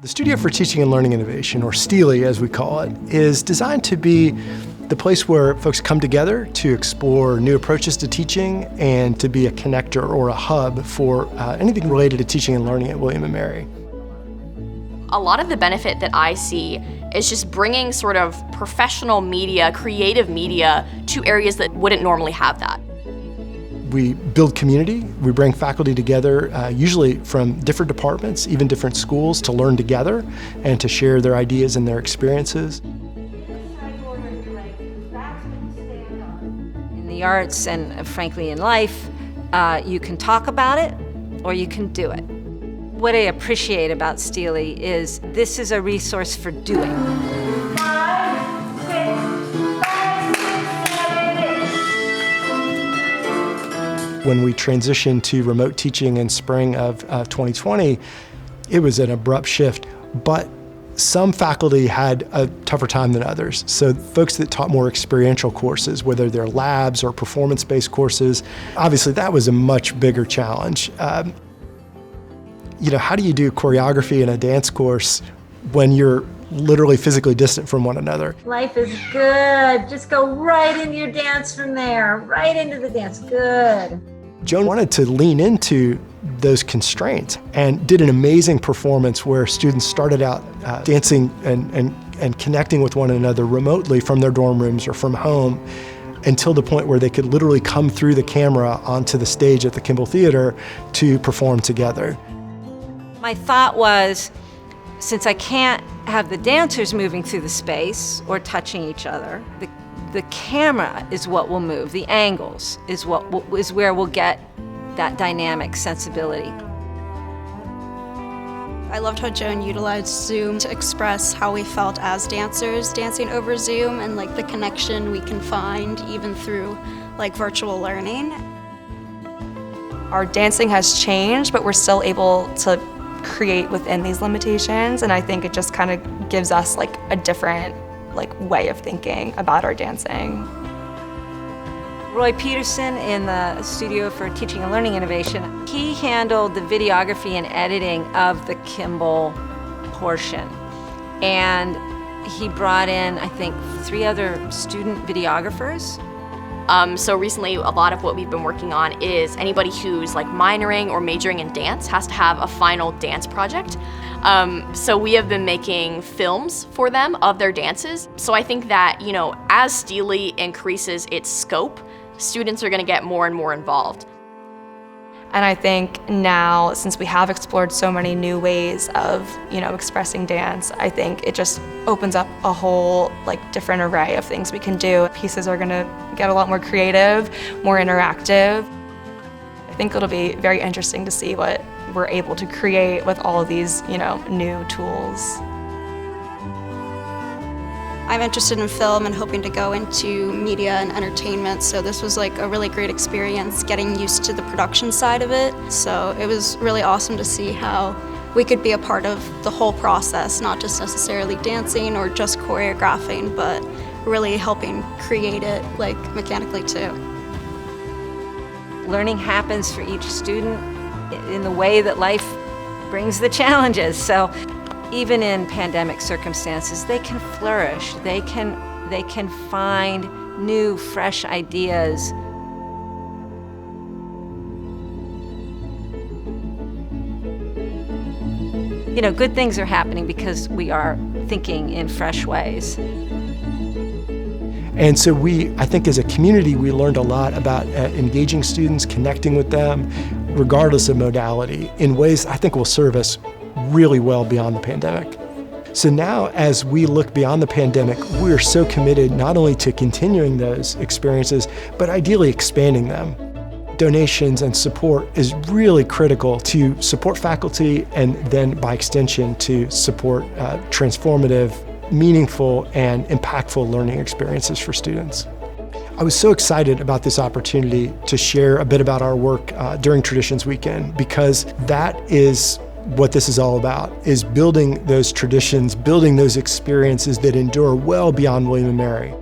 The Studio for Teaching and Learning Innovation, or STLI as we call it, is designed to be the place where folks come together to explore new approaches to teaching and to be a connector or a hub for anything related to teaching and learning at W&M Mary. A lot of the benefit that I see is just bringing sort of professional media, creative media to areas that wouldn't normally have that. We build community, we bring faculty together, usually from different departments, even different schools, to learn together and to share their ideas and their experiences. In the arts and frankly in life, you can talk about it or you can do it. What I appreciate about STLI is this is a resource for doing. When we transitioned to remote teaching in spring of 2020, it was an abrupt shift, but some faculty had a tougher time than others. So folks that taught more experiential courses, whether they're labs or performance-based courses, obviously that was a much bigger challenge. How do you do choreography in a dance course when you're literally physically distant from one another? Life is good. Just go right into your dance from there, right into the dance. Good. Joan wanted to lean into those constraints and did an amazing performance where students started out dancing and connecting with one another remotely from their dorm rooms or from home until the point where they could literally come through the camera onto the stage at the Kimball Theater to perform together. My thought was, since I can't have the dancers moving through the space or touching each other, the camera is what will move. The angles is where we'll get that dynamic sensibility. I loved how Joan utilized Zoom to express how we felt as dancers dancing over Zoom and the connection we can find even through virtual learning. Our dancing has changed, but we're still able to create within these limitations, and I think it just kind of gives us a different way of thinking about our dancing. Roy Peterson in the Studio for Teaching and Learning Innovation, he handled the videography and editing of the Kimball portion. And he brought in, I think, 3 other student videographers. So recently, a lot of what we've been working on is anybody who's minoring or majoring in dance has to have a final dance project. So we have been making films for them of their dances. So I think that, as STLI increases its scope, students are going to get more and more involved. And I think now, since we have explored so many new ways of, expressing dance, I think it just opens up a whole, different array of things we can do. Pieces are gonna get a lot more creative, more interactive. I think it'll be very interesting to see what we're able to create with all of these, new tools. I'm interested in film and hoping to go into media and entertainment, so this was a really great experience getting used to the production side of it. So it was really awesome to see how we could be a part of the whole process, not just necessarily dancing or just choreographing, but really helping create it mechanically too. Learning happens for each student in the way that life brings the challenges. So even in pandemic circumstances, they can flourish. They can find new, fresh ideas. Good things are happening because we are thinking in fresh ways. And so I think as a community, we learned a lot about engaging students, connecting with them, regardless of modality, in ways I think will serve us really well beyond the pandemic. So now, as we look beyond the pandemic, we're so committed not only to continuing those experiences, but ideally expanding them. Donations and support is really critical to support faculty and then, by extension, to support transformative, meaningful, and impactful learning experiences for students. I was so excited about this opportunity to share a bit about our work during Traditions Weekend, because that is what this is all about, is building those traditions, building those experiences that endure well beyond W&M Mary.